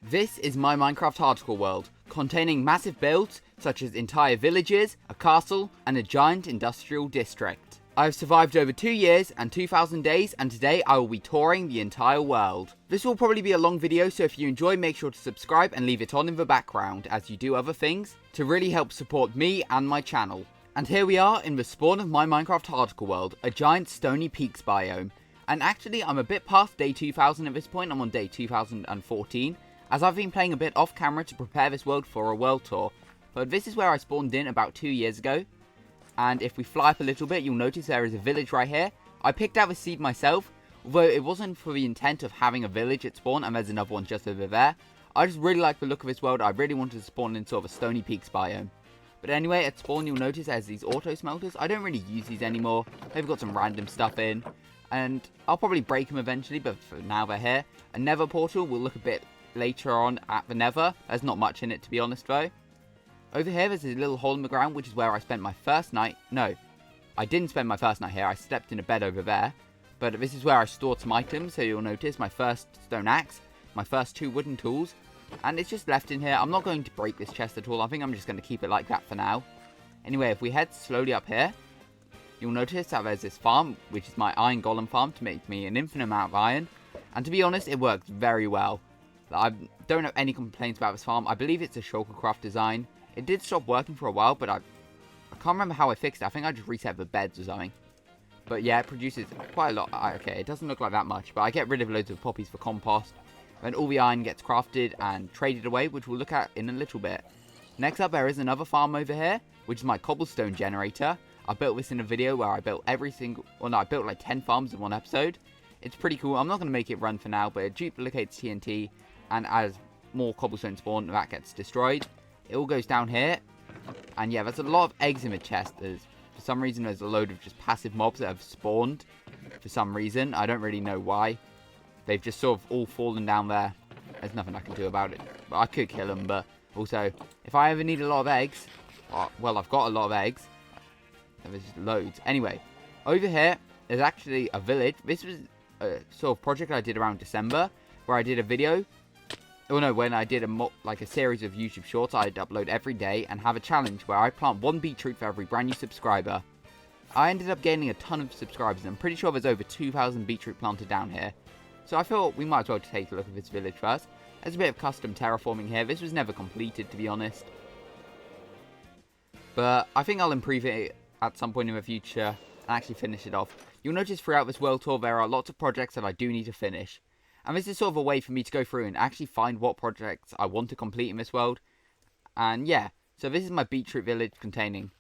This is my Minecraft hardcore world, containing massive builds such as entire villages, a castle, and a giant industrial district. I have survived over 2 years and 2,000 days, and today I will be touring the entire world. This will probably be a long video, so if you enjoy, make sure to subscribe and leave it on in the background as you do other things to really help support me and my channel. And here we are in the spawn of my Minecraft hardcore world, a giant stony peaks biome. And actually I'm a bit past day 2000 at this point, I'm on day 2014. As I've been playing a bit off camera to prepare this world for a world tour. But this is where I spawned in about 2 years ago. And if we fly up a little bit, you'll notice there is a village right here. I picked out the seed myself, although it wasn't for the intent of having a village at spawn, and there's another one just over there. I just really like the look of this world. I really wanted to spawn in sort of a stony peaks biome. But anyway, at spawn you'll notice there's these auto smelters. I don't really use these anymore. They've got some random stuff in. And I'll probably break them eventually, but for now they're here. A Nether portal will look a bit later on at the Nether. There's not much in it, to be honest, though. Over here, there's a little hole in the ground, which is where I spent my first night. No, I didn't spend my first night here. I slept in a bed over there. But this is where I stored some items, so you'll notice my first stone axe, my first 2 wooden tools, and it's just left in here. I'm not going to break this chest at all. I think I'm just going to keep it like that for now. Anyway, if we head slowly up here, you'll notice that there's this farm, which is my iron golem farm to make me an infinite amount of iron. And to be honest, it works very well. I don't have any complaints about this farm. I believe it's a Shulkercraft design. It did stop working for a while, but I can't remember how I fixed it. I think I just reset the beds or something. But yeah, it produces quite a lot. Okay, it doesn't look like that much, but I get rid of loads of poppies for compost. Then all the iron gets crafted and traded away, which we'll look at in a little bit. Next up, there is another farm over here, which is my cobblestone generator. I built this in a video where I built I built like 10 farms in one episode. It's pretty cool. I'm not going to make it run for now, but it duplicates TNT, and as more cobblestone spawn, that gets destroyed. It all goes down here, and yeah, there's a lot of eggs in the chest. For some reason, there's a load of just passive mobs that have spawned for some reason. I don't really know why. They've just sort of all fallen down there. There's nothing I can do about it. But I could kill them, but also, if I ever need a lot of eggs, well, I've got a lot of eggs. There's just loads. Anyway, over here, there's actually a village. This was a sort of project I did around December, where I did a video. Oh no, when I did a series of YouTube shorts, I'd upload every day and have a challenge where I plant 1 beetroot for every brand new subscriber. I ended up gaining a ton of subscribers. I'm pretty sure there's over 2,000 beetroot planted down here. So I thought we might as well take a look at this village first. There's a bit of custom terraforming here. This was never completed, to be honest. But I think I'll improve it at some point in the future and actually finish it off. You'll notice throughout this world tour there are lots of projects that I do need to finish. And this is sort of a way for me to go through and actually find what projects I want to complete in this world. And yeah, so this is my beetroot village containing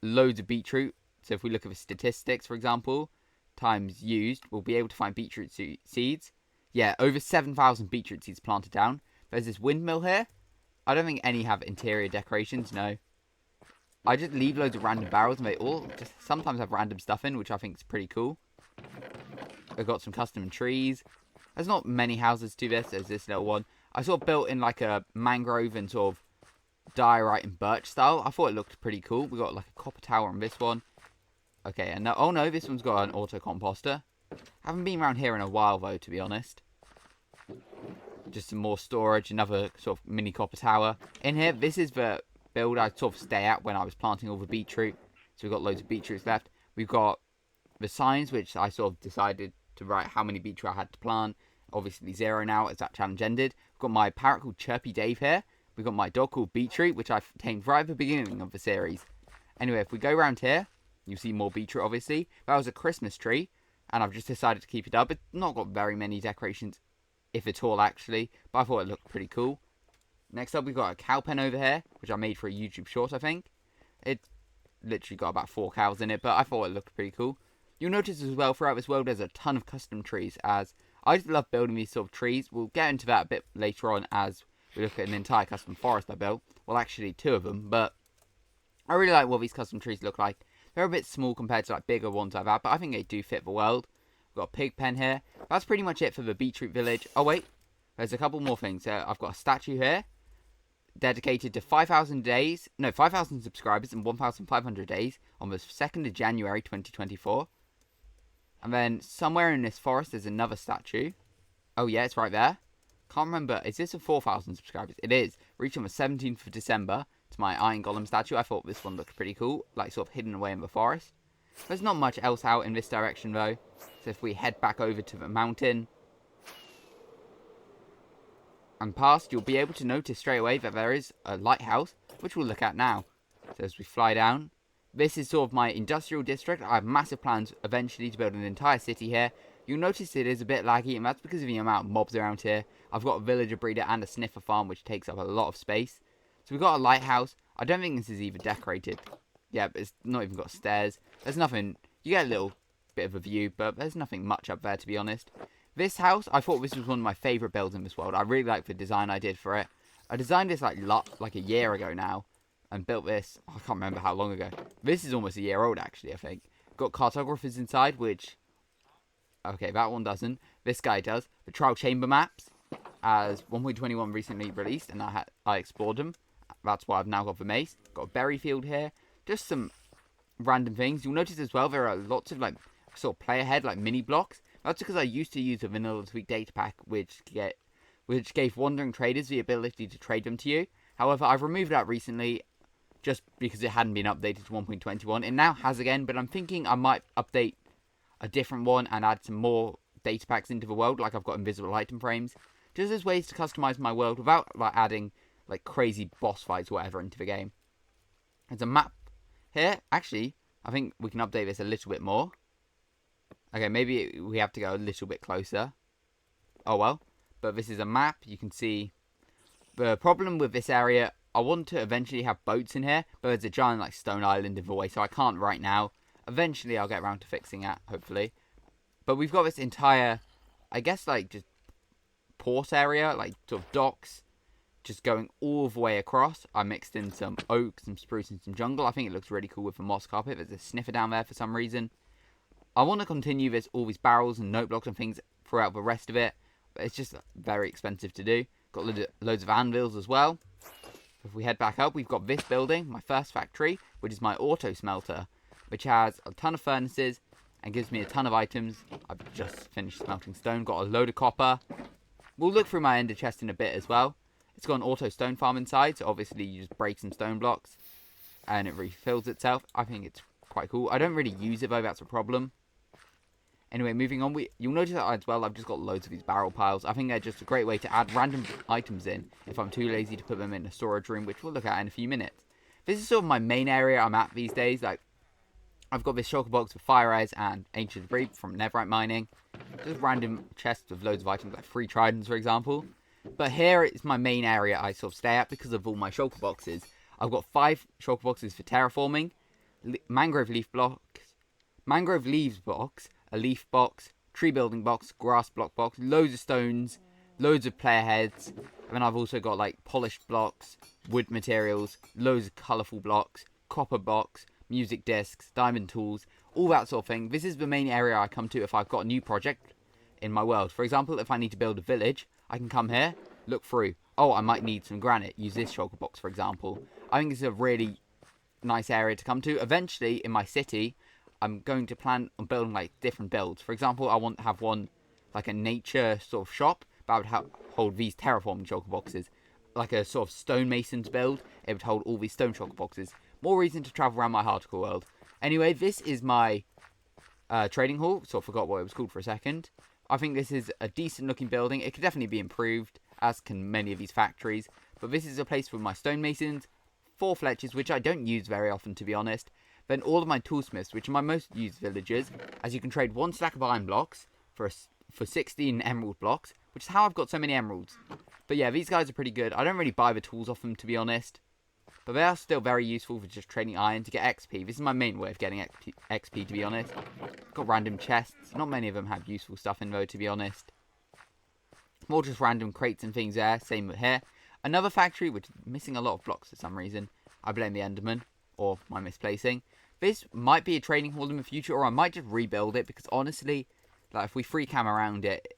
loads of beetroot. So if we look at the statistics, for example, times used, we'll be able to find beetroot seeds. Yeah, over 7,000 beetroot seeds planted down. There's this windmill here. I don't think any have interior decorations, no. I just leave loads of random barrels and they all just sometimes have random stuff in, which I think is pretty cool. I've got some custom trees. There's not many houses to this. There's this little one. I sort of built in like a mangrove and sort of diorite and birch style. I thought it looked pretty cool. We got like a copper tower on this one. Okay, and now, oh no, this one's got an auto composter. Haven't been around here in a while though, to be honest. Just some more storage, another sort of mini copper tower. In here, this is the build I'd sort of stay at when I was planting all the beetroot. So we've got loads of beetroots left. We've got the signs, which I sort of decided to write how many beetroot I had to plant. Obviously 0 now as that challenge ended. We've got my parrot called Chirpy Dave here. We've got my dog called Beetroot, which I tamed right at the beginning of the series. Anyway, if we go around here, you'll see more beetroot obviously. That was a Christmas tree, and I've just decided to keep it up. It's not got very many decorations, if at all actually, but I thought it looked pretty cool. Next up we've got a cow pen over here, which I made for a YouTube short I think. It's literally got about 4 cows in it, but I thought it looked pretty cool. You'll notice as well throughout this world there's a ton of custom trees, as I just love building these sort of trees. We'll get into that a bit later on as we look at an entire custom forest I built. Well, actually 2 of them, but I really like what these custom trees look like. They're a bit small compared to like bigger ones I've had, but I think they do fit the world. We've got a pig pen here. That's pretty much it for the beetroot village. Oh wait, there's a couple more things. I've got a statue here dedicated to 5,000 subscribers and 1,500 days on the 2nd of January 2024. And then somewhere in this forest there's another statue. Oh yeah, it's right there. Can't remember. Is this a 4,000 subscribers? It is. Reached on the 17th of December to my Iron Golem statue. I thought this one looked pretty cool. Like, sort of hidden away in the forest. There's not much else out in this direction, though. So if we head back over to the mountain and past, you'll be able to notice straight away that there is a lighthouse, which we'll look at now. So as we fly down, this is sort of my industrial district. I have massive plans eventually to build an entire city here. You'll notice it is a bit laggy, and that's because of the amount of mobs around here. I've got a villager breeder and a sniffer farm, which takes up a lot of space. So we've got a lighthouse. I don't think this is even decorated. Yeah, but it's not even got stairs. There's nothing. You get a little bit of a view, but there's nothing much up there, to be honest. This house, I thought this was one of my favourite builds in this world. I really like the design I did for it. I designed this like a year ago now, and built this. I can't remember how long ago. This is almost a year old, actually, I think. Got cartographers inside, which... Okay, that one doesn't. This guy does. The trial chamber maps, as 1.21 recently released, and I explored them. That's why I've now got the mace. Got a berry field here. Just some random things. You'll notice as well there are lots of like sort of play ahead, like mini blocks. That's because I used to use a vanilla tweak data pack, which gave wandering traders the ability to trade them to you. However, I've removed that recently, just because it hadn't been updated to 1.21. It now has again, but I'm thinking I might update a different one and add some more data packs into the world, like I've got invisible item frames, just as ways to customize my world without like adding like crazy boss fights or whatever into the game. There's a map here. Actually, I think we can update this a little bit more. Okay, maybe we have to go a little bit closer. Oh well, but this is a map. You can see the problem with this area. I want to eventually have boats in here, but there's a giant like stone island in the way, so I can't right now. Eventually, I'll get around to fixing that, hopefully. But we've got this entire, I guess, like, just port area, like, sort of docks, just going all the way across. I mixed in some oak, some spruce, and some jungle. I think it looks really cool with the moss carpet. There's a sniffer down there for some reason. I want to continue all these barrels and note blocks and things throughout the rest of it, but it's just very expensive to do. Got loads of anvils as well. If we head back up, we've got this building, my first factory, which is my auto smelter, which has a ton of furnaces and gives me a ton of items. I've just finished smelting stone, got a load of copper. We'll look through my ender chest in a bit as well. It's got an auto stone farm inside, so obviously you just break some stone blocks and it refills itself. I think it's quite cool. I don't really use it though, that's a problem. Anyway, moving on, you'll notice that as well, I've just got loads of these barrel piles. I think they're just a great way to add random items in if I'm too lazy to put them in a storage room, which we'll look at in a few minutes. This is sort of my main area I'm at these days. Like, I've got this shulker box with fire eyes and ancient debris from netherite mining. Just random chests with loads of items, like 3 tridents, for example. But here is my main area I sort of stay at because of all my shulker boxes. I've got 5 shulker boxes for terraforming, mangrove leaves box, a leaf box, tree building box, grass block box, loads of stones, loads of player heads. And then I've also got like polished blocks, wood materials, loads of colourful blocks, copper box, music discs, diamond tools, all that sort of thing. This is the main area I come to if I've got a new project in my world. For example, if I need to build a village, I can come here, look through. Oh, I might need some granite. Use this shulker box, for example. I think this is a really nice area to come to. Eventually, in my city, I'm going to plan on building like different builds. For example, I want to have one like a nature sort of shop, but I would hold these terraforming shulker boxes. Like a sort of stonemason's build, it would hold all these stone shulker boxes. More reason to travel around my hardcore world. Anyway, this is my trading hall. Sort of forgot what it was called for a second. I think this is a decent looking building. It could definitely be improved, as can many of these factories. But this is a place for my stonemasons, 4 fletchers, which I don't use very often, to be honest. Then all of my toolsmiths, which are my most used villagers, as you can trade 1 stack of iron blocks for 16 emerald blocks, which is how I've got so many emeralds. But yeah, these guys are pretty good. I don't really buy the tools off them, to be honest. But they are still very useful for just trading iron to get XP. This is my main way of getting XP, to be honest. Got random chests. Not many of them have useful stuff in though, to be honest. More just random crates and things there. Same with here. Another factory which is missing a lot of blocks for some reason. I blame the Enderman, or my misplacing. This might be a trading hall in the future, or I might just rebuild it, because honestly, like if we free cam around it,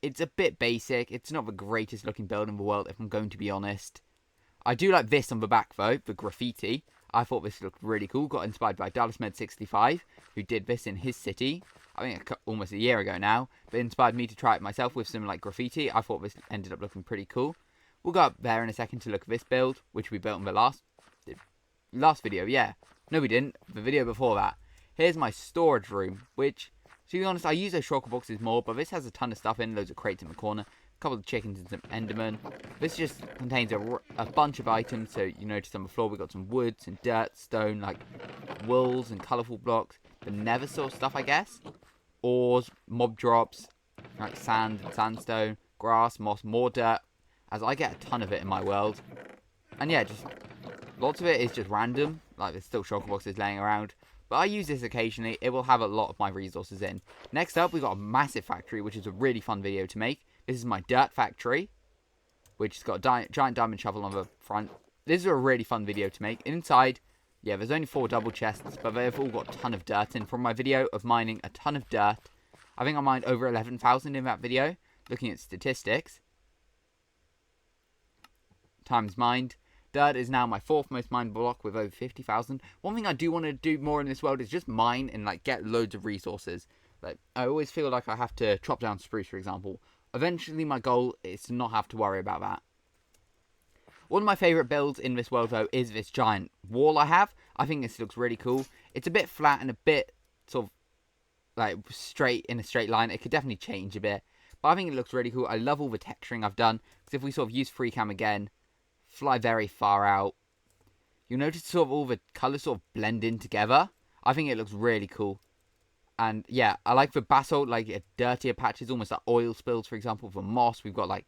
it's a bit basic. It's not the greatest looking build in the world, if I'm going to be honest. I do like this on the back though, the graffiti. I thought this looked really cool. Got inspired by DallasMed65, who did this in his city, I think almost a year ago now. But inspired me to try it myself with some like graffiti. I thought this ended up looking pretty cool. We'll go up there in a second to look at this build, which we built in the last video. Yeah, no we didn't. The video before that. Here's my storage room, which, to be honest, I use those shulker boxes more, but this has a ton of stuff in, loads of crates in the corner, a couple of chickens and some endermen. This just contains a bunch of items, so you notice on the floor we've got some wood, some dirt, stone, like wools and colourful blocks, the nether sort of stuff, I guess. Ores, mob drops, like sand and sandstone, grass, moss, more dirt, as I get a ton of it in my world. And yeah, just lots of it is just random, like there's still shulker boxes laying around. But I use this occasionally. It will have a lot of my resources in. Next up, we've got a massive factory, which is a really fun video to make. This is my dirt factory, which has got a giant diamond shovel on the front. This is a really fun video to make. Inside, yeah, there's only 4 double chests, but they've all got a ton of dirt in. From my video of mining a ton of dirt, I think I mined over 11,000 in that video, looking at statistics. Times mined. Dirt is now my 4th most mined block with over 50,000. One thing I do want to do more in this world is just mine and like get loads of resources. Like I always feel like I have to chop down spruce, for example. Eventually my goal is to not have to worry about that. One of my favourite builds in this world though is this giant wall I have. I think this looks really cool. It's a bit flat and a bit sort of like straight in a straight line. It could definitely change a bit. But I think it looks really cool. I love all the texturing I've done. Because if we sort of use FreeCam again, fly very far out, you'll notice sort of all the colours sort of blend in together. I think it looks really cool. And yeah, I like the basalt, like dirtier patches, almost like oil spills, for example. For moss, we've got like,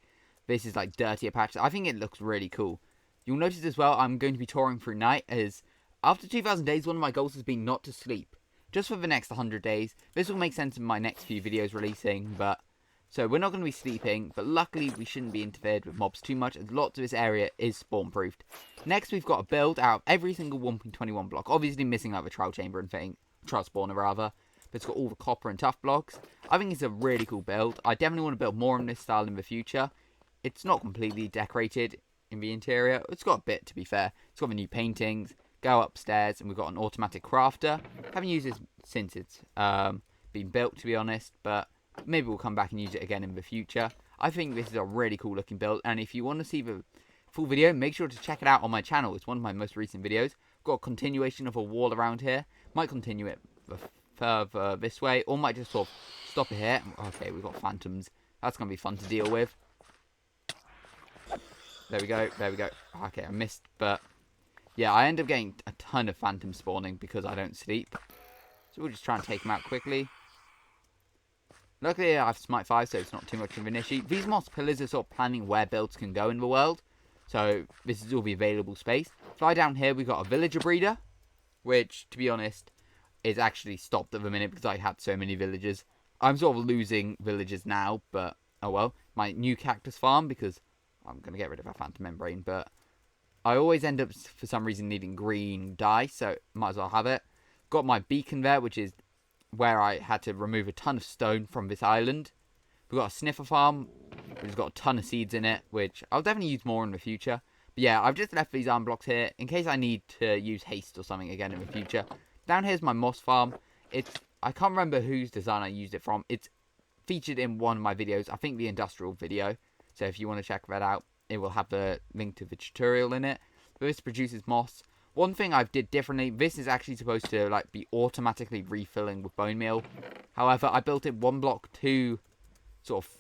this is like dirtier patches. I think it looks really cool. You'll notice as well, I'm going to be touring through night, as after 2,000 days, one of my goals has been not to sleep. Just for the next 100 days. This will make sense in my next few videos releasing, but so we're not going to be sleeping, but luckily we shouldn't be interfered with mobs too much, as lots of this area is spawn-proofed. Next, we've got a build out of every single 1.21 block, obviously missing like the trial chamber and thing, trial spawner rather, but it's got all the copper and tough blocks. I think it's a really cool build. I definitely want to build more in this style in the future. It's not completely decorated in the interior. It's got a bit, to be fair. It's got the new paintings. Go upstairs, and we've got an automatic crafter. Haven't used this since it's been built, to be honest, but maybe we'll come back and use it again in the future. I think this is a really cool looking build, and if you want to see the full video, make sure to check it out on my channel. It's one of my most recent videos. Got a continuation of a wall around here. Might continue it further this way, or might just sort of stop it here. Okay, we've got phantoms. That's going to be fun to deal with. There we go, there we go. Okay, I missed, but yeah, I end up getting a ton of phantoms spawning because I don't sleep. So we'll just try and take them out quickly. Luckily, I have Smite 5, so it's not too much of an issue. These moss pillars are sort of planning where builds can go in the world. So this is all the available space. Fly down here, we've got a villager breeder, which, to be honest, is actually stopped at the minute because I had so many villagers. I'm sort of losing villagers now, but oh well. My new cactus farm, because I'm going to get rid of our phantom membrane, but I always end up, for some reason, needing green dye, so might as well have it. Got my beacon there, which is where I had to remove a ton of stone from this island. We've got a sniffer farm, which has got a ton of seeds in it, which I'll definitely use more in the future. But yeah, I've just left these iron blocks here in case I need to use haste or something again in the future. Down here's my moss farm. I can't remember whose design I used it from. It's featured in one of my videos, I think the industrial video. So if you want to check that out, it will have the link to the tutorial in it. But this produces moss. One thing I did differently, this is actually supposed to like be automatically refilling with bone meal. However, I built it one block too sort of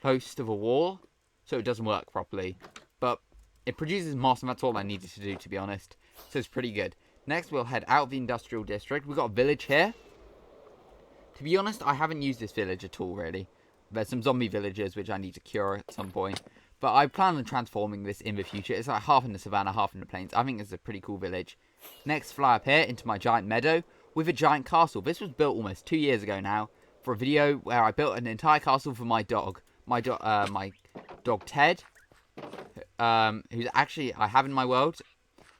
close to the wall, so it doesn't work properly. But it produces moss, and that's all I needed to do, to be honest. So it's pretty good. Next, we'll head out of the industrial district. We've got a village here. To be honest, I haven't used this village at all, really. There's some zombie villagers, which I need to cure at some point. But I plan on transforming this in the future. It's like half in the savannah, half in the plains. I think it's a pretty cool village. Next, fly up here into my giant meadow with a giant castle. This was built almost 2 years ago now for a video where I built an entire castle for my dog. My dog Ted, who's actually I have in my world,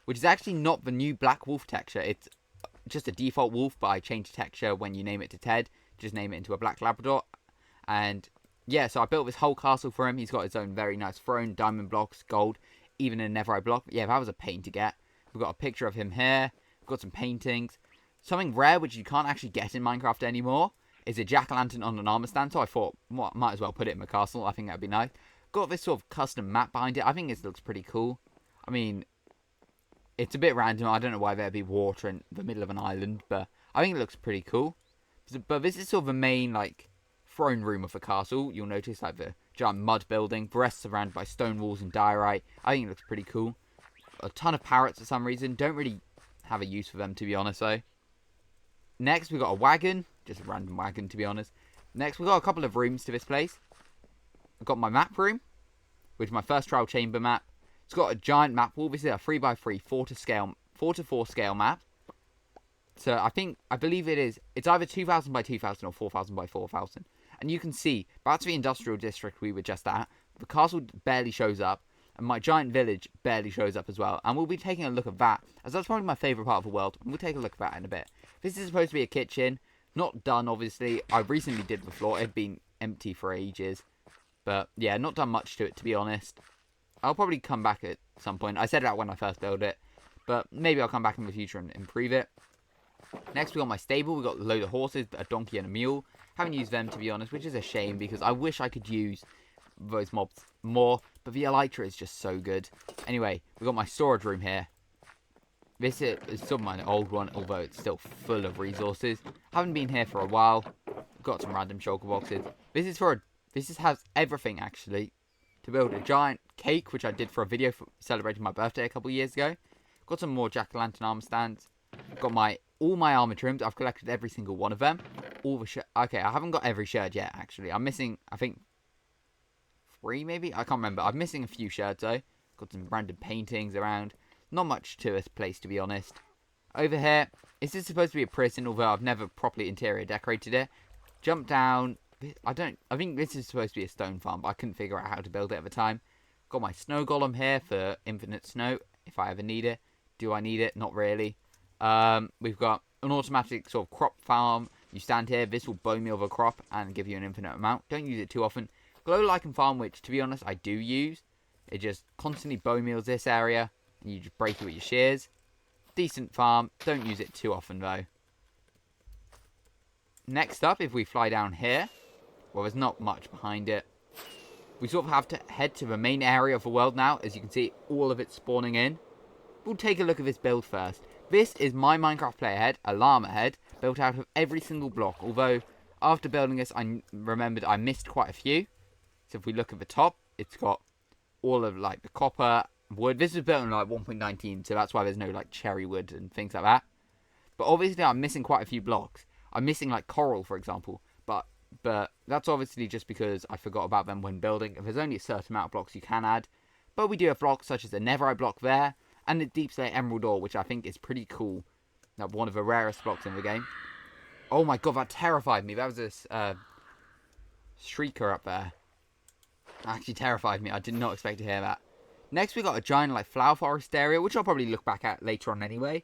which is actually not the new black wolf texture. It's just a default wolf, but I changed texture when you name it to Ted. Just name it into a black Labrador. And yeah, so I built this whole castle for him. He's got his own very nice throne, diamond blocks, gold, even a netherite block. Yeah, that was a pain to get. We've got a picture of him here. We've got some paintings. Something rare which you can't actually get in Minecraft anymore is a jack-o'-lantern on an armor stand. So I thought, well, I might as well put it in my castle. I think that'd be nice. Got this sort of custom map behind it. I think this looks pretty cool. I mean, it's a bit random. I don't know why there'd be water in the middle of an island, but I think it looks pretty cool. But this is sort of the main, like, throne room of the castle. You'll notice, like, the giant mud building. The rest surrounded by stone walls and diorite. I think it looks pretty cool. A ton of parrots for some reason. Don't really have a use for them, to be honest, though. Next, we got a wagon. Just a random wagon, to be honest. Next, we got a couple of rooms to this place. I've got my map room, which is my first trial chamber map. It's got a giant map wall. This is a 3x3, 4 to 4 scale map. So I believe it's either 2000 by 2000 or 4000 by 4000. And you can see, that's the industrial district we were just at. The castle barely shows up. And my giant village barely shows up as well. And we'll be taking a look at that, as that's probably my favourite part of the world. And we'll take a look at that in a bit. This is supposed to be a kitchen. Not done, obviously. I recently did the floor. It had been empty for ages. But, yeah, not done much to it, to be honest. I'll probably come back at some point. I said that when I first built it. But maybe I'll come back in the future and improve it. Next, we got my stable. We got a load of horses, a donkey and a mule. Haven't used them, to be honest, which is a shame, because I wish I could use those mobs more, but the elytra is just so good. Anyway, we got my storage room here. This is sort of my old one, although it's still full of resources. Haven't been here for a while. Got some random shulker boxes. This has everything, actually, to build a giant cake, which I did for a video for celebrating my birthday a couple of years ago. Got some more jack-o'-lantern armor stands. Got all my armor trimmed. I've collected every single one of them. Okay, I haven't got every sherd yet, actually. I'm missing, I think, 3 maybe? I can't remember. I'm missing a few sherds, though. Got some random paintings around. Not much to this place, to be honest. Over here, this is supposed to be a prison, although I've never properly interior decorated it. Jump down. I think this is supposed to be a stone farm, but I couldn't figure out how to build it at the time. Got my snow golem here for infinite snow, if I ever need it. Do I need it? Not really. We've got an automatic sort of crop farm. You stand here, this will bone meal the crop and give you an infinite amount. Don't use it too often. Glow lichen farm, which, to be honest, I do use. It just constantly bone meals this area, and you just break it with your shears. Decent farm. Don't use it too often, though. Next up, if we fly down here, well, there's not much behind it. We sort of have to head to the main area of the world now. As you can see, all of it spawning in. We'll take a look at this build first. This is my Minecraft player head, a llama head, built out of every single block. Although, after building this, I remembered I missed quite a few. So if we look at the top, it's got all of, like, the copper, wood. This was built in, like, 1.19, so that's why there's no, like, cherry wood and things like that. But obviously, I'm missing quite a few blocks. I'm missing, like, coral, for example. But that's obviously just because I forgot about them when building. There's only a certain amount of blocks you can add. But we do have blocks such as the netherite block there, and the deep slate emerald ore, which I think is pretty cool. Now, one of the rarest blocks in the game. Oh my god, that terrified me. That was this shrieker up there. That actually terrified me. I did not expect to hear that. Next, we got a giant, like, flower forest area, which I'll probably look back at later on anyway.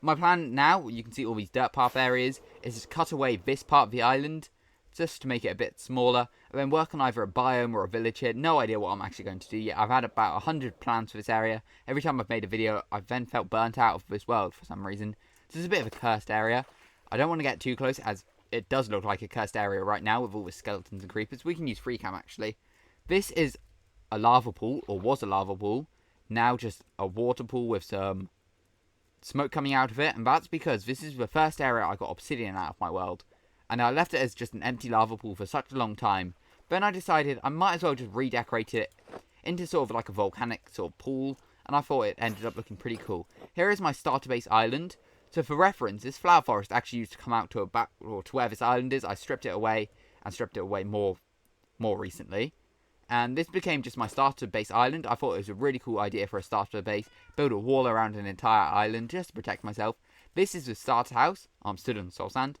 My plan now, you can see all these dirt path areas, is to cut away this part of the island, just to make it a bit smaller, and then work on either a biome or a village here. No idea what I'm actually going to do yet. I've had about 100 plans for this area. Every time I've made a video, I've then felt burnt out of this world for some reason. This is a bit of a cursed area. I don't want to get too close, as it does look like a cursed area right now with all the skeletons and creepers. We can use free cam, actually. This is a lava pool, or was a lava pool. Now just a water pool with some smoke coming out of it, and that's because this is the first area I got obsidian out of my world. And I left it as just an empty lava pool for such a long time. Then I decided I might as well just redecorate it into sort of like a volcanic sort of pool. And I thought it ended up looking pretty cool. Here is my starter base island. So for reference, this flower forest actually used to come out to to where this island is. I stripped it away and stripped it away more recently. And this became just my starter base island. I thought it was a really cool idea for a starter base. Build a wall around an entire island just to protect myself. This is the starter house. I'm stood on soul sand.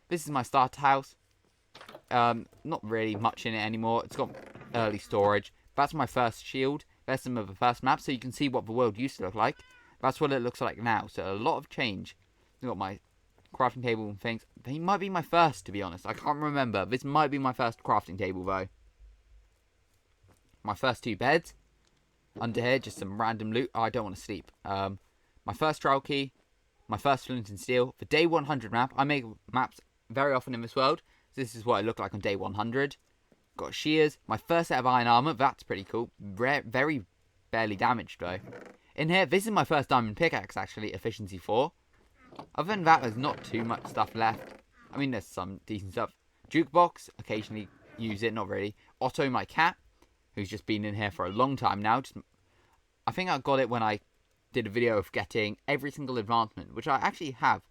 This is my starter house. Not really much in it anymore. It's got early storage. That's my first shield. There's some of the first maps, so you can see what the world used to look like. That's what it looks like now. So a lot of change. I've got my crafting table and things. They might be my first, to be honest. I can't remember. This might be my first crafting table, though. My first 2 beds. Under here, just some random loot. Oh, I don't want to sleep. my first trial key, my first flint and steel. The day 100 map. I make maps very often in this world. So this is what it looked like on day 100. Got shears. My first set of iron armor. That's pretty cool. Very barely damaged though. In here, this is my first diamond pickaxe actually. Efficiency 4. Other than that, there's not too much stuff left. I mean, there's some decent stuff. Jukebox. Occasionally use it. Not really. Otto, my cat, who's just been in here for a long time now. I think I got it when I did a video of getting every single advancement, which I actually have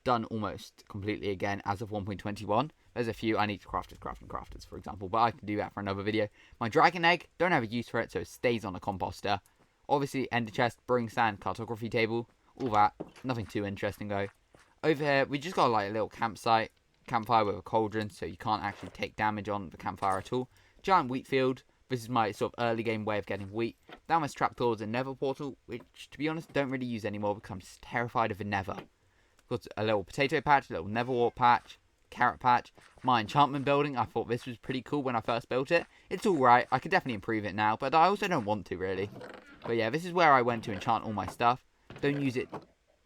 done almost completely again as of 1.21. There's a few I need to crafters, for example, but I can do that for another video. My dragon egg, don't have a use for it, so it stays on a composter. Obviously, ender chest, brewing stand, cartography table, all that. Nothing too interesting though. Over here, we just got like a little campfire with a cauldron, so you can't actually take damage on the campfire at all. Giant wheat field. This is my sort of early game way of getting wheat. Down my trapdoors and nether portal, which to be honest don't really use anymore because I'm just terrified of the nether. Got a little potato patch, a little nether wart patch, carrot patch. My enchantment building, I thought this was pretty cool when I first built it. It's alright, I could definitely improve it now, but I also don't want to really. But yeah, this is where I went to enchant all my stuff. Don't use it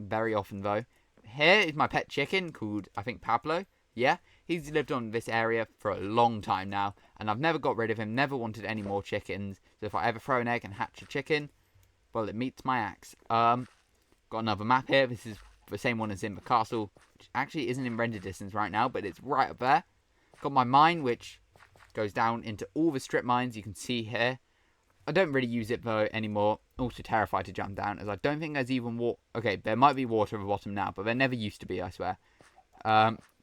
very often though. Here is my pet chicken called, I think, Pablo. Yeah, he's lived on this area for a long time now, and I've never got rid of him, never wanted any more chickens. So if I ever throw an egg and hatch a chicken, well, it meets my axe. Got another map here. This is the same one as in the castle, which actually isn't in render distance right now, but it's right up there. Got my mine, which goes down into all the strip mines you can see here. I don't really use it though anymore. Also terrified to jump down, as I don't think there's even water. Okay, there might be water at the bottom now, but there never used to be, I swear.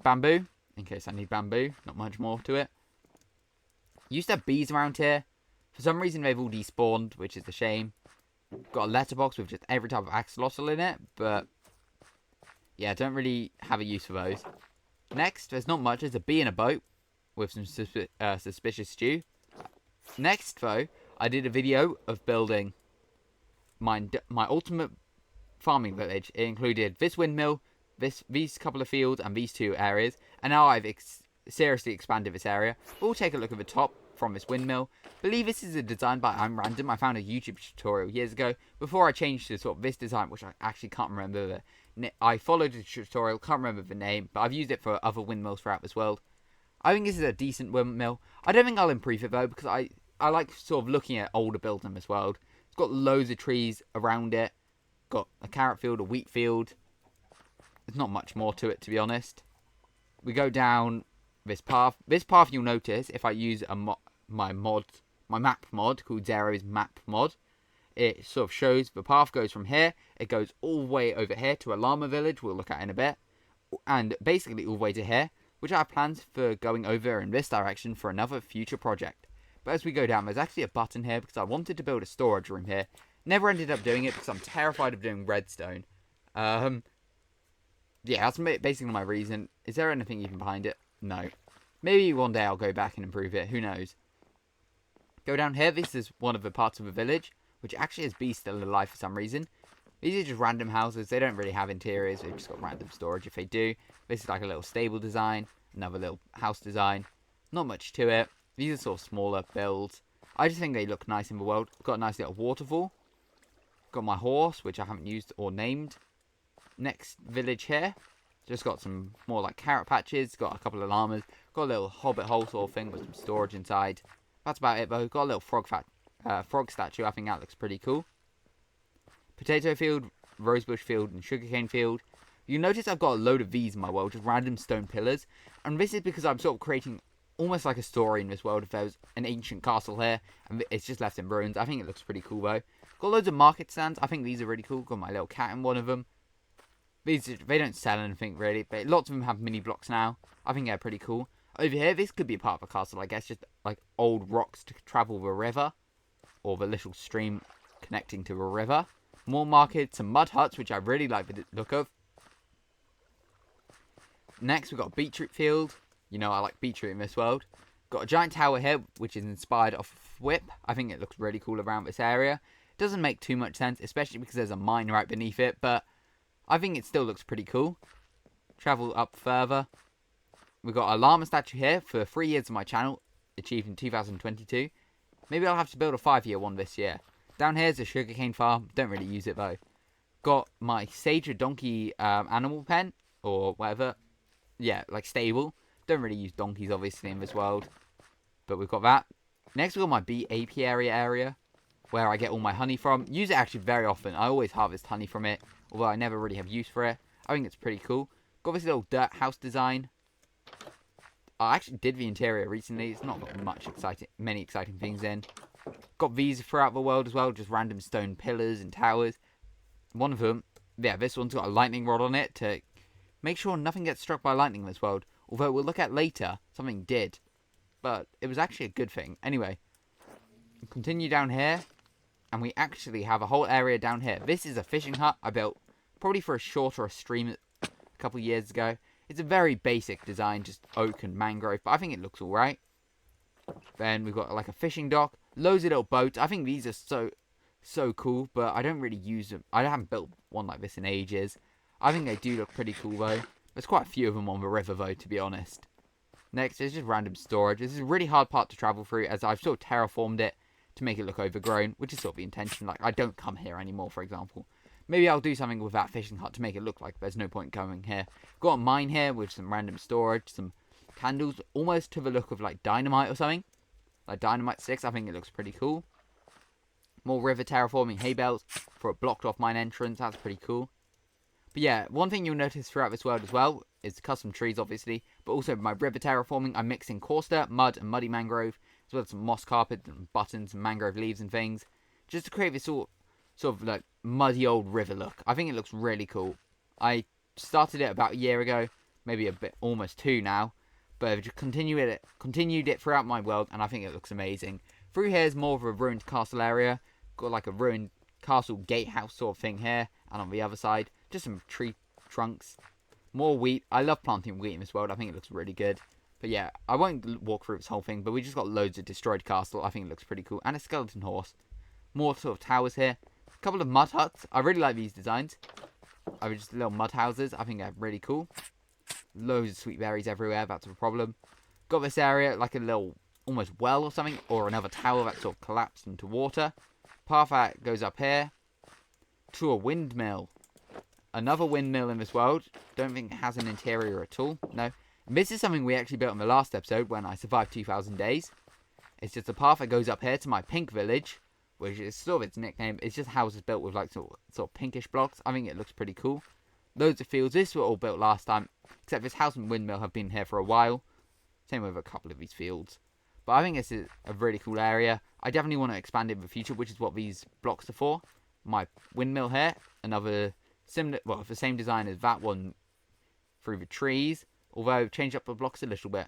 Bamboo, in case I need bamboo. Not much more to it. Used to have bees around here. For some reason they've all despawned, which is a shame. Got a letterbox with just every type of axolotl in it, but yeah, don't really have a use for those. Next, there's not much. There's a bee in a boat with some suspicious stew. Next, though, I did a video of building my ultimate farming village. It included this windmill, these couple of fields, and these two areas. And now I've seriously expanded this area. We'll take a look at the top from this windmill. I believe this is a design by I'm Random. I found a YouTube tutorial years ago before I changed to sort of this design, which I actually can't remember. I followed the tutorial, can't remember the name, but I've used it for other windmills throughout this world. I think this is a decent windmill. I don't think I'll improve it though, because I like sort of looking at older builds in this world. It's got loads of trees around it. Got a carrot field, a wheat field. There's not much more to it, to be honest. We go down this path. This path, you'll notice, if I use my map mod called Zero's map mod, it sort of shows the path goes from here. It goes all the way over here to a llama village we'll look at in a bit. And basically all the way to here, which I have plans for going over in this direction for another future project. But as we go down, there's actually a button here because I wanted to build a storage room here. Never ended up doing it because I'm terrified of doing redstone. Yeah, that's basically my reason. Is there anything even behind it? No. Maybe one day I'll go back and improve it. Who knows? Go down here. This is one of the parts of the village, which actually has bees still alive for some reason. These are just random houses. They don't really have interiors. They've just got random storage if they do. This is like a little stable design. Another little house design. Not much to it. These are sort of smaller builds. I just think they look nice in the world. Got a nice little waterfall. Got my horse, which I haven't used or named. Next village here. Just got some more like carrot patches. Got a couple of llamas. Got a little hobbit hole sort of thing with some storage inside. That's about it though. Got a little frog statue. I think that looks pretty cool. Potato field, rosebush field, and sugarcane field. You notice I've got a load of these in my world, just random stone pillars. And this is because I'm sort of creating almost like a story in this world. If there's an ancient castle here, and it's just left in ruins. I think it looks pretty cool though. Got loads of market stands. I think these are really cool. Got my little cat in one of them. They don't sell anything really, but lots of them have mini blocks now. I think they're pretty cool. Over here, this could be a part of a castle, I guess. Just like old rocks to travel the river. Or the little stream connecting to a river. More markets, some mud huts, which I really like the look of. Next, we've got a beetroot field. You know, I like beetroot in this world. Got a giant tower here, which is inspired off Whip. I think it looks really cool around this area. It doesn't make too much sense, especially because there's a mine right beneath it, but I think it still looks pretty cool. Travel up further. We've got a llama statue here for 3 years of my channel, achieved in 2022. Maybe I'll have to build a 5-year one this year. Down here is a sugarcane farm. Don't really use it though. got my sage or donkey animal pen, or whatever. Yeah, like stable. Don't really use donkeys, obviously, in this world. But we've got that. Next, we've got my bee apiary area, where I get all my honey from. Use it actually very often. I always harvest honey from it, although I never really have use for it. I think it's pretty cool. Got this little dirt house design. I actually did the interior recently. It's not got many exciting things in. Got these throughout the world as well, just random stone pillars and towers. One of them, yeah, this one's got a lightning rod on it to make sure nothing gets struck by lightning in this world. Although we'll look at later, something did. But it was actually a good thing. Anyway, continue down here. And we actually have a whole area down here. This is a fishing hut I built probably for a short or a stream a couple years ago. It's a very basic design, just oak and mangrove, but I think it looks alright. Then we've got like a fishing dock, loads of little boats. I think these are so cool, but I don't really use them. I haven't built one like this in ages. I think they do look pretty cool though. There's quite a few of them on the river though, to be honest. Next is just random storage. This is a really hard part to travel through, as I've sort of terraformed it to make it look overgrown, which is sort of the intention. Like, I don't come here anymore, for example. Maybe I'll do something with that fishing hut to make it look like there's no point coming here. Got a mine here with some random storage, some candles, almost to the look of like dynamite or something. Like dynamite sticks, I think it looks pretty cool. More river terraforming hay bales for a blocked off mine entrance, that's pretty cool. But yeah, one thing you'll notice throughout this world as well is custom trees, obviously, but also my river terraforming. I'm mixing coarse dirt, mud, and muddy mangrove, as well as some moss carpet and buttons and mangrove leaves and things, just to create this sort of like muddy old river look. I think it looks really cool. I started it about a year ago, maybe a bit, almost 2 now, but I've just continued it throughout my world, and I think it looks amazing. Through here is more of a ruined castle area. Got like a ruined castle gatehouse sort of thing here, and on the other side, just some tree trunks. More wheat. I love planting wheat in this world. I think it looks really good. But yeah, I won't walk through this whole thing, but we just got loads of destroyed castle. I think it looks pretty cool. And a skeleton horse. More sort of towers here. A couple of mud huts. I really like these designs. Just little mud houses. I think they're really cool. Loads of sweet berries everywhere. That's a problem. Got this area like a little almost well or something. Or another tower that sort of collapsed into water. Path that goes up here to a windmill. Another windmill in this world. Don't think it has an interior at all. No. And this is something we actually built in the last episode when I survived 2,000 days. It's just a path that goes up here to my pink village, which is sort of its nickname. It's just houses built with like sort of pinkish blocks. I think it looks pretty cool. Loads of fields. This were all built last time, except this house and windmill have been here for a while. Same with a couple of these fields. But I think this is a really cool area. I definitely want to expand it in the future, which is what these blocks are for. My windmill here, another similar, well, the same design as that one through the trees, although I've changed up the blocks a little bit.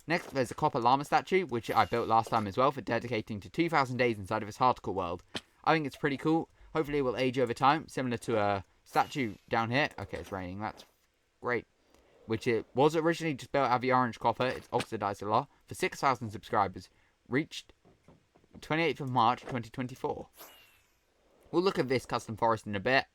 Next, there's a copper llama statue, which I built last time as well for dedicating to 2,000 days inside of this hardcore world. I think it's pretty cool. Hopefully it will age over time, similar to a statue down here. Okay, it's raining. That's great. Which it was originally just built out of the orange copper. It's oxidized a lot. For 6,000 subscribers. Reached 28th of March 2024. We'll look at this custom forest in a bit,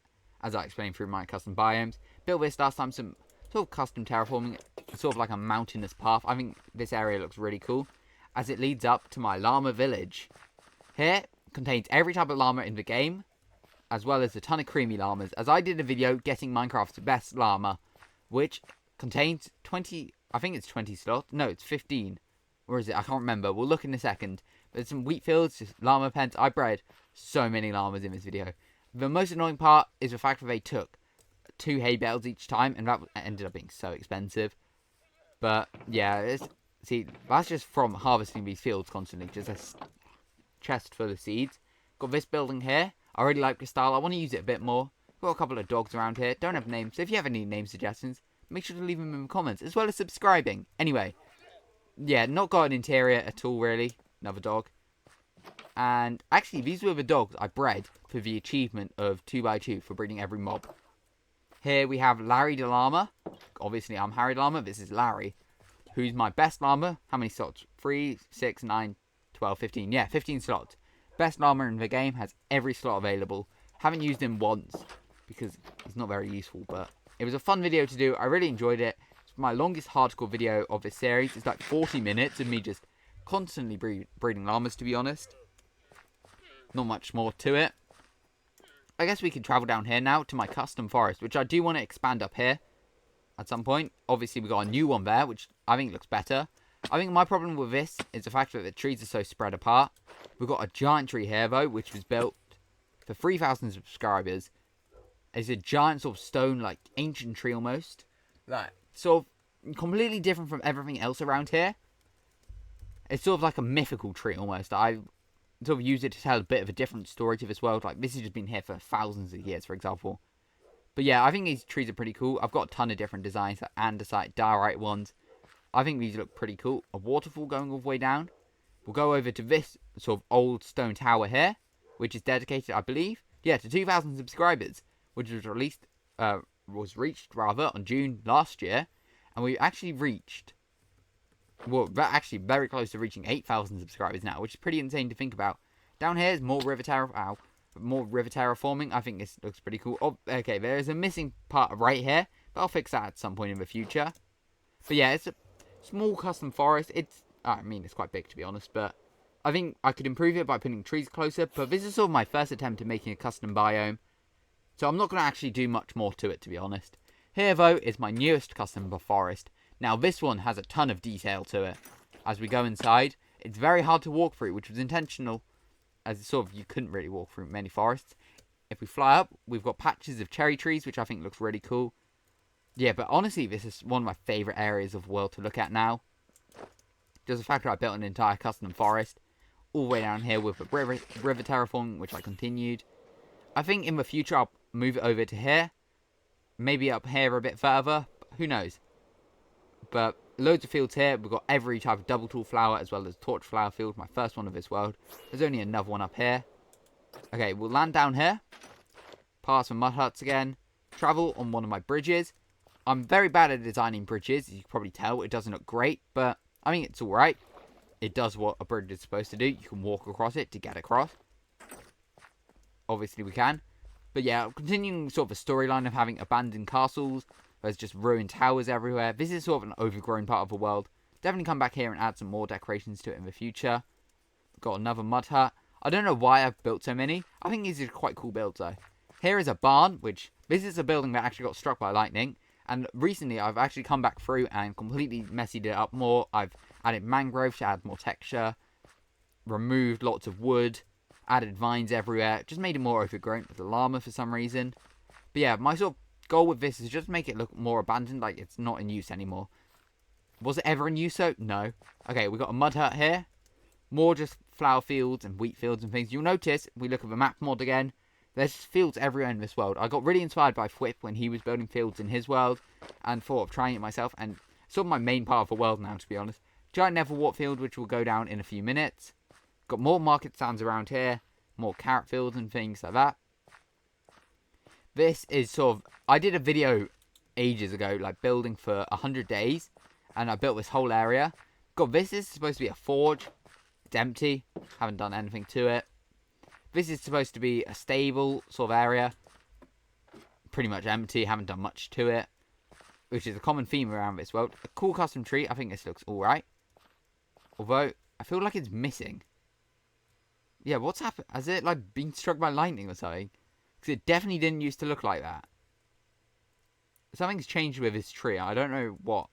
as I explained through my custom biomes. Built this last time, some sort of custom terraforming, sort of like a mountainous path. I think this area looks really cool, as it leads up to my llama village. Here contains every type of llama in the game, as well as a ton of creamy llamas, as I did a video getting Minecraft's best llama, which contains 20, I think it's 20 slots. No, it's 15. Or is it? I can't remember. We'll look in a second. There's some wheat fields, just llama pens. I bred so many llamas in this video. The most annoying part is the fact that they took 2 hay bales each time, and that ended up being so expensive. But yeah, see, that's just from harvesting these fields constantly. Just a chest full of seeds. Got this building here. I really like this style. I want to use it a bit more. Got a couple of dogs around here. Don't have names. So if you have any name suggestions, make sure to leave them in the comments, as well as subscribing. Anyway, yeah, not got an interior at all, really. Another dog. And actually, these were the dogs I bred for the achievement of 2x2 for breeding every mob. Here we have Harrydallama. Obviously, I'm Harrydallama. This is Larry, who's my best llama. How many slots? 3, 6, 9, 12, 15. Yeah, 15 slots. Best llama in the game, has every slot available. Haven't used him once because he's not very useful, but it was a fun video to do. I really enjoyed it. It's my longest hardcore video of this series. It's like 40 minutes of me just constantly breeding llamas, to be honest. Not much more to it. I guess we can travel down here now to my custom forest, which I do want to expand up here at some point. Obviously, we got a new one there, which I think looks better. I think my problem with this is the fact that the trees are so spread apart. We've got a giant tree here, though, which was built for 3,000 subscribers. It's a giant sort of stone, like, ancient tree almost. Like, sort of completely different from everything else around here. It's sort of like a mythical tree almost. I sort of use it to tell a bit of a different story to this world. Like, this has just been here for thousands of years, for example. But yeah, I think these trees are pretty cool. I've got a ton of different designs, like andesite, diorite ones. I think these look pretty cool. A waterfall going all the way down. We'll go over to this sort of old stone tower here, which is dedicated, I believe, yeah, to 2,000 subscribers, which was reached on June last year, and we actually reached, well, actually very close to reaching 8,000 subscribers now, which is pretty insane to think about. Down here is more river terraforming. I think this looks pretty cool. Oh, okay, there is a missing part right here, but I'll fix that at some point in the future. But yeah, it's a small custom forest. I mean, it's quite big to be honest, but I think I could improve it by putting trees closer. But this is sort of my first attempt at making a custom biome, so I'm not going to actually do much more to it, to be honest. Here, though, is my newest custom forest. Now, this one has a ton of detail to it. As we go inside, it's very hard to walk through, which was intentional, as sort of you couldn't really walk through many forests. If we fly up, we've got patches of cherry trees, which I think looks really cool. Yeah, but honestly, this is one of my favourite areas of the world to look at now. Just the fact that I built an entire custom forest all the way down here with the river terraforming, which I continued. I think in the future I'll move it over to here. Maybe up here a bit further. Who knows? But loads of fields here. We've got every type of double tool flower as well as torch flower field. My first one of this world. There's only another one up here. Okay, we'll land down here. Pass some mud huts again. Travel on one of my bridges. I'm very bad at designing bridges. As you can probably tell, it doesn't look great. But I mean, it's alright. It does what a bridge is supposed to do. You can walk across it to get across. Obviously we can. But yeah, continuing sort of a storyline of having abandoned castles. There's just ruined towers everywhere. This is sort of an overgrown part of the world. Definitely come back here and add some more decorations to it in the future. Got another mud hut. I don't know why I've built so many. I think these are quite cool builds though. Here is a barn, which this is a building that actually got struck by lightning. And recently I've actually come back through and completely messied it up more. I've added mangroves to add more texture. Removed lots of wood. Added vines everywhere. Just made it more overgrown with the llama for some reason. But yeah, my sort of goal with this is just make it look more abandoned, like it's not in use anymore. Was it ever in use though? No. Okay, we got a mud hut here. More just flower fields and wheat fields and things. You'll notice, if we look at the map mod again, there's fields everywhere in this world. I got really inspired by Thwip when he was building fields in his world and thought of trying it myself. And it's sort of my main part of the world now, to be honest. Giant Netherwart field, which will go down in a few minutes. Got more market stands around here. More carrot fields and things like that. This is sort of... I did a video ages ago, like building for 100 days. And I built this whole area. God, this is supposed to be a forge. It's empty. Haven't done anything to it. This is supposed to be a stable sort of area. Pretty much empty. Haven't done much to it. Which is a common theme around this world. A cool custom tree. I think this looks alright. Although, I feel like it's missing. Yeah, what's happened? Has it, like, been struck by lightning or something? Because it definitely didn't used to look like that. Something's changed with this tree. I don't know what.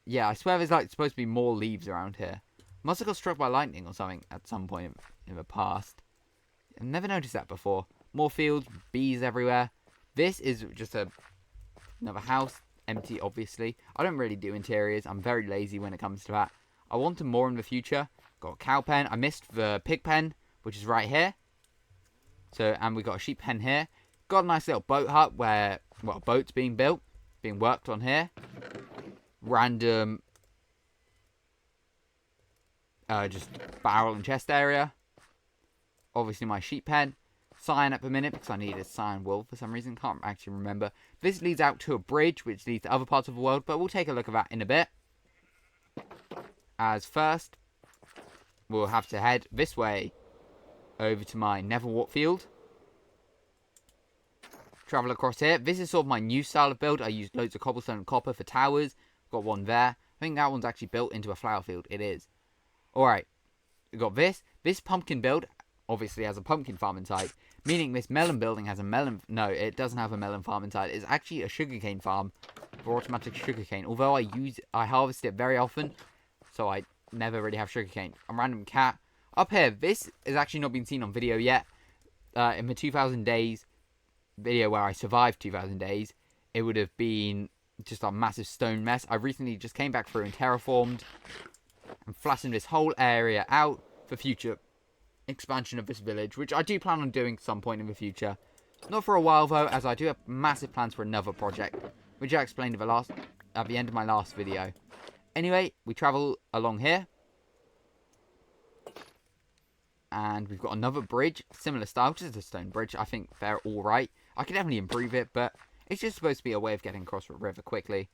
Yeah, I swear there's, like, supposed to be more leaves around here. Must have got struck by lightning or something at some point in the past. I've never noticed that before. More fields, bees everywhere. This is just another house. Empty, obviously. I don't really do interiors. I'm very lazy when it comes to that. I want them more in the future. Got a cow pen. I missed the pig pen, which is right here. So, and we got a sheep pen here. Got a nice little boat hut where, well, a boat's being built. Being worked on here. Random, just barrel and chest area. Obviously my sheep pen. Cyan at the minute because I needed cyan wool for some reason. Can't actually remember. This leads out to a bridge which leads to other parts of the world. But we'll take a look at that in a bit. As first, we'll have to head this way over to my Netherwart field. Travel across here. This is sort of my new style of build. I used loads of cobblestone and copper for towers. Got one there. I think that one's actually built into a flower field. It is. Alright. We got this. This pumpkin build obviously has a pumpkin farm inside. Meaning this melon building has a melon... No, it doesn't have a melon farm inside. It's actually a sugarcane farm for automatic sugarcane. Although I harvest it very often, so I never really have sugarcane. A random cat. Up here, this has actually not been seen on video yet. In the 2,000 days video where I survived 2,000 days, it would have been just a massive stone mess. I recently just came back through and terraformed and flattened this whole area out for future expansion of this village, which I do plan on doing some point in the future. Not for a while though, as I do have massive plans for another project, which I explained at the end of my last video. Anyway, we travel along here. And we've got another bridge, similar style, just a stone bridge. I think they're alright. I could definitely improve it, but it's just supposed to be a way of getting across the river quickly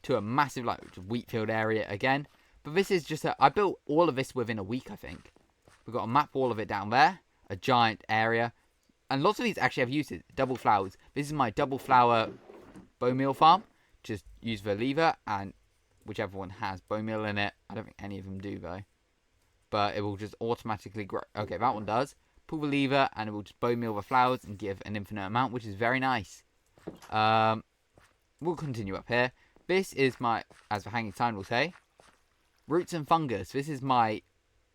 to a massive, like, wheat field area again. But this is just I built all of this within a week, I think. We've got a map wall of it down there, a giant area. And lots of these actually have uses. Double flowers. This is my double flower bone meal farm. Just use the lever, and whichever one has bone meal in it. I don't think any of them do, though. But it will just automatically grow. Okay, that one does. Pull the lever, and it will just bone meal the flowers and give an infinite amount, which is very nice. We'll continue up here. This is my, as the hanging sign will say, roots and fungus. This is my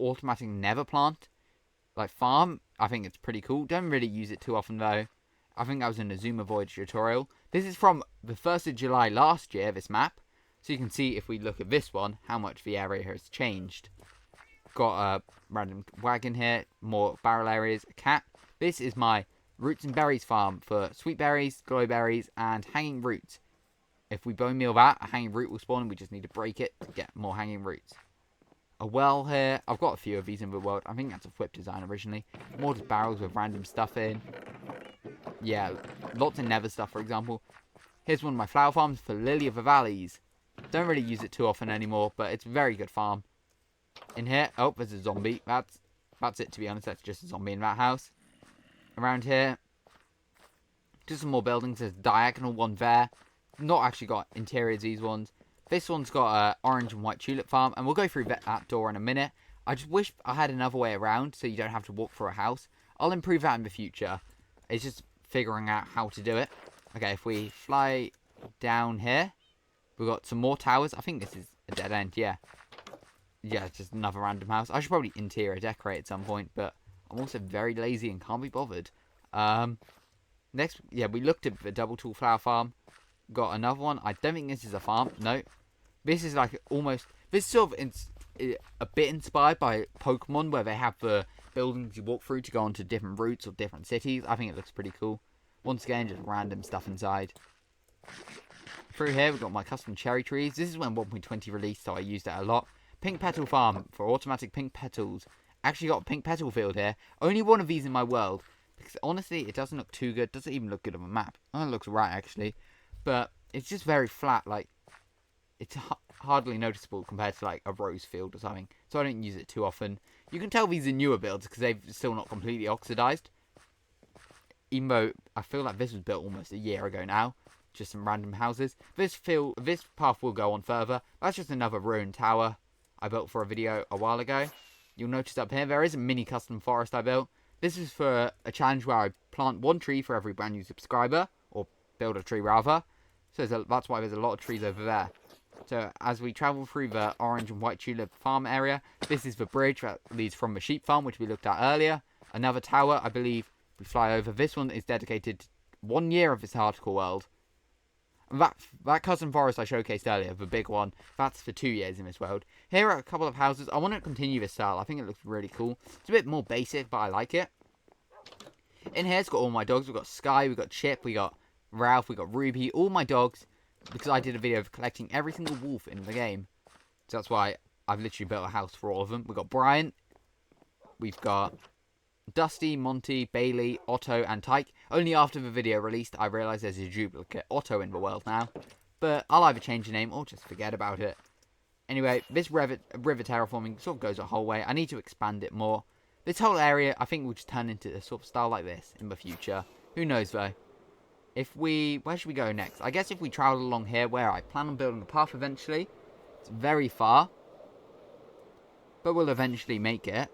automatic Nether plant, like, farm. I think it's pretty cool. Don't really use it too often, though. I think that was in a Zuma Voyage tutorial. This is from the 1st of July last year, this map. So you can see, if we look at this one, how much the area has changed. Got a random wagon here, more barrel areas, a cat. This is my roots and berries farm for sweet berries, glow berries, and hanging roots. If we bone meal that, a hanging root will spawn, and we just need to break it to get more hanging roots. A well here. I've got a few of these in the world. I think that's a whip design originally. More just barrels with random stuff in. Yeah, lots of Nether stuff, for example. Here's one of my flower farms for Lily of the Valleys. Don't really use it too often anymore, but it's a very good farm. In here, oh, there's a zombie. That's it, to be honest. That's just a zombie in that house. Around here, just some more buildings. There's a diagonal one there. Not actually got interiors, these ones. This one's got a orange and white tulip farm, and we'll go through that door in a minute. I just wish I had another way around so you don't have to walk through a house. I'll improve that in the future. It's just figuring out how to do it. Okay, if we fly down here, we've got some more towers. I think this is a dead end, yeah. Yeah, it's just another random house. I should probably interior decorate at some point, but I'm also very lazy and can't be bothered. Next, yeah, we looked at the double tool flower farm. Got another one. I don't think this is a farm. No. This is like almost... This is sort of a bit inspired by Pokemon, where they have the buildings you walk through to go onto different routes or different cities. I think it looks pretty cool. Once again, just random stuff inside. Through here, we've got my custom cherry trees. This is when 1.20 released, so I used it a lot. Pink petal farm for automatic pink petals. Actually got a pink petal field here. Only one of these in my world. Because honestly, it doesn't look too good. Doesn't even look good on the map. Oh, it looks right, actually. But it's just very flat. Like, it's hardly noticeable compared to, like, a rose field or something. So I don't use it too often. You can tell these are newer builds because they've still not completely oxidized. Even though I feel like this was built almost a year ago now. Just some random houses. This path will go on further. That's just another ruined tower I built for a video a while ago. You'll notice up here there is a mini custom forest I built. This is for a challenge where I plant one tree for every brand new subscriber, or build a tree rather. So that's why there's a lot of trees over there. So as we travel through the orange and white tulip farm area, this is the bridge that leads from the sheep farm, which we looked at earlier. Another tower, I believe, we fly over. This one is dedicated to 1 year of this article world. That custom forest I showcased earlier, the big one, that's for 2 years in this world. Here are a couple of houses. I want to continue this style. I think it looks really cool. It's a bit more basic, but I like it. In here, it's got all my dogs. We've got Sky, we've got Chip, we got Ralph, we got Ruby, all my dogs. Because I did a video of collecting every single wolf in the game. So that's why I've literally built a house for all of them. We've got Brian. We've got Dusty, Monty, Bailey, Otto, and Tyke. Only after the video released, I realised there's a duplicate Otto in the world now. But I'll either change the name or just forget about it. Anyway, this river terraforming sort of goes a whole way. I need to expand it more. This whole area, I think, will just turn into a sort of style like this in the future. Who knows, though? Where should we go next? I guess if we travel along here, where I plan on building a path eventually. It's very far. But we'll eventually make it.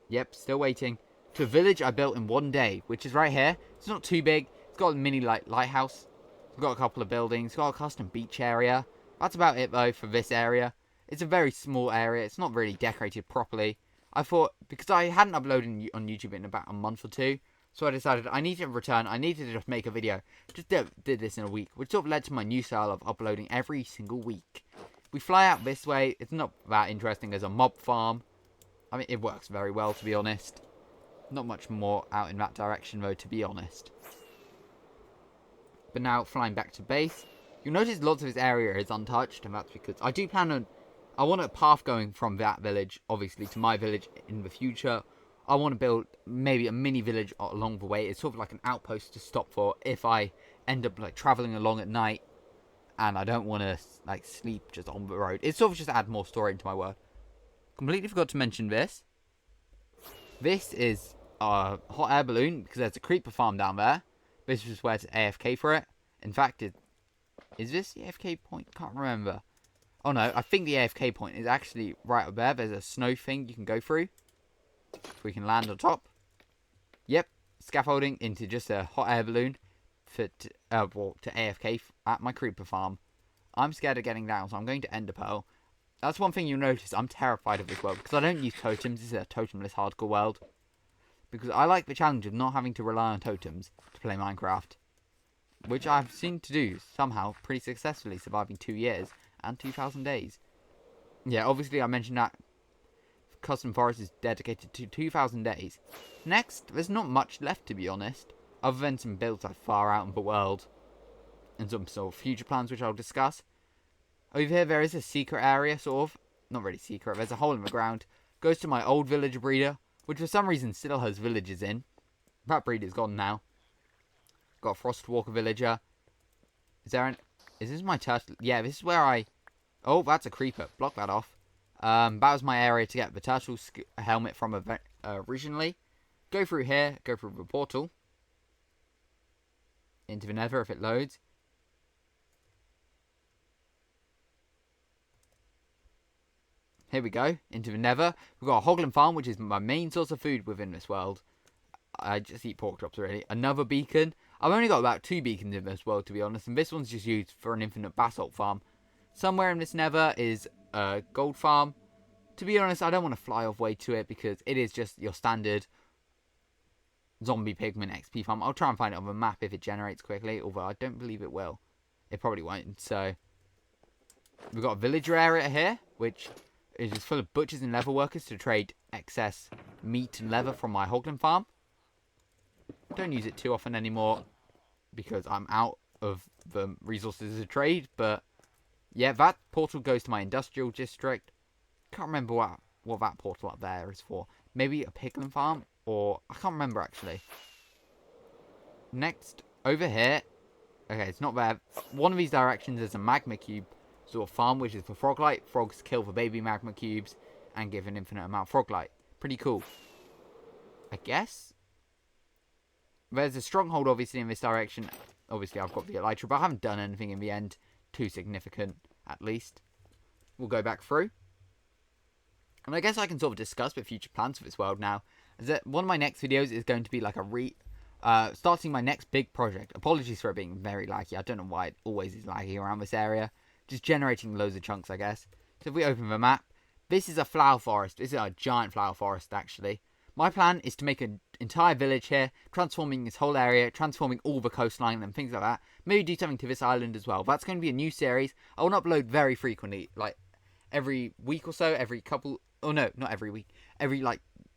Yep, still waiting. To a village I built in one day, which is right here. It's not too big. It's got a mini lighthouse. It's got a couple of buildings. It's got a custom beach area. That's about it though for this area. It's a very small area. It's not really decorated properly. I thought, because I hadn't uploaded on YouTube in about a month or two, so I decided I needed to return. I needed to just make a video. Just did this in a week, which sort of led to my new style of uploading every single week. We fly out this way. It's not that interesting as a mob farm. I mean, it works very well, to be honest. Not much more out in that direction, though, to be honest. But now, flying back to base, you'll notice lots of this area is untouched, and that's because I do plan on... I want a path going from that village, obviously, to my village in the future. I want to build maybe a mini village along the way. It's sort of like an outpost to stop for if I end up, like, travelling along at night and I don't want to, like, sleep just on the road. It's sort of just add more story into my world. Completely forgot to mention this. This is a hot air balloon because there's a creeper farm down there. This is where to AFK for it. In fact, is this the AFK point? Can't remember. Oh no, I think the AFK point is actually right up there. There's a snow thing you can go through. So we can land on top. Yep, scaffolding into just a hot air balloon to AFK at my creeper farm. I'm scared of getting down, so I'm going to Ender Pearl. That's one thing you'll notice. I'm terrified of this world because I don't use totems. This is a totemless hardcore world. Because I like the challenge of not having to rely on totems to play Minecraft. Which I've seen to do somehow pretty successfully, surviving 2 years and 2,000 days. Yeah, obviously I mentioned that custom forest is dedicated to 2,000 days. Next, there's not much left, to be honest, other than some builds like far out in the world and some sort of future plans which I'll discuss. Over here there is a secret area, sort of. Not really secret, there's a hole in the ground. Goes to my old villager breeder, which for some reason still has villagers in. That breeder's gone now. Got a Frostwalker villager. Is this my turtle? Yeah, this is where I... Oh, that's a creeper. Block that off. That was my area to get the turtle helmet from originally. Go through here. Go through the portal. Into the Nether if it loads. Here we go. Into the Nether. We've got a Hoglin farm, which is my main source of food within this world. I just eat pork chops really. Another beacon. I've only got about 2 beacons in this world, to be honest, and this one's just used for an infinite basalt farm. Somewhere in this Nether is a gold farm. To be honest, I don't want to fly off way to it because it is just your standard zombie pigman XP farm. I'll try and find it on the map if it generates quickly, although I don't believe it will. It probably won't. So we've got a villager area here, which is just full of butchers and leather workers to trade excess meat and leather from my Hoglin farm. Don't use it too often anymore because I'm out of the resources to trade, but yeah, that portal goes to my industrial district. Can't remember what that portal up there is for. Maybe a piglin farm, or I can't remember actually. Next, over here, okay, it's not there. One of these directions is a magma cube sort of farm, which is for froglight. Frogs kill the baby magma cubes and give an infinite amount of froglight. Pretty cool, I guess. There's a stronghold, obviously, in this direction. Obviously, I've got the elytra, but I haven't done anything in the end too significant, at least. We'll go back through. And I guess I can sort of discuss the future plans for this world now. Is that one of my next videos is going to be like starting my next big project. Apologies for it being very laggy. I don't know why it always is laggy around this area. Just generating loads of chunks, I guess. So if we open the map, this is a flower forest. This is a giant flower forest, actually. My plan is to make an entire village here, transforming this whole area, transforming all the coastline and things like that. Maybe do something to this island as well. That's going to be a new series. I will upload very frequently, like every week or so, every couple... Oh no, not every week. Every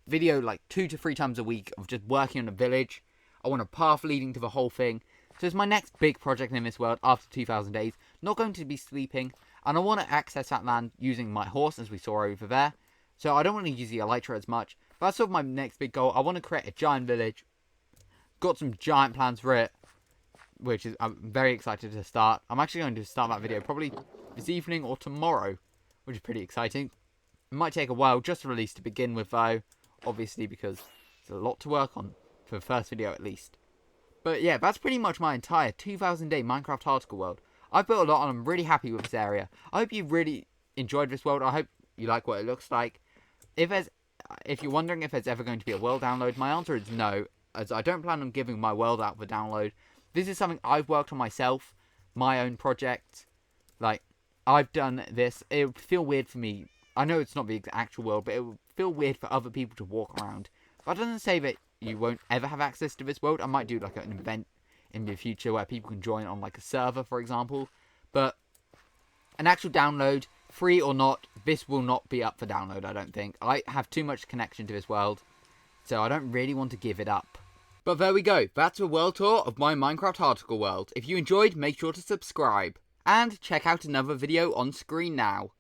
video 2 to 3 times a week of just working on a village. I want a path leading to the whole thing. So it's my next big project in this world after 2,000 days. Not going to be sleeping. And I want to access that land using my horse, as we saw over there. So I don't want to use the elytra as much. But that's sort of my next big goal. I want to create a giant village. Got some giant plans for it, which is I'm very excited to start. I'm actually going to start that video probably this evening or tomorrow, which is pretty exciting. It might take a while just to release to begin with, though, obviously, because there's a lot to work on for the first video at least. But yeah, that's pretty much my entire 2,000 day Minecraft hardcore world. I've built a lot and I'm really happy with this area. I hope you really enjoyed this world. I hope you like what it looks like. If there's if you're wondering if there's ever going to be a world download, my answer is no, as I don't plan on giving my world out for download. This is something I've worked on myself, my own project. Like, I've done this. It would feel weird for me. I know it's not the actual world, but it would feel weird for other people to walk around. That doesn't say that you won't ever have access to this world. I might do like an event in the future where people can join on like a server, for example. But an actual download, free or not, this will not be up for download, I don't think. I have too much connection to this world, so I don't really want to give it up. But there we go. That's a world tour of my Minecraft article world. If you enjoyed, make sure to subscribe. And check out another video on screen now.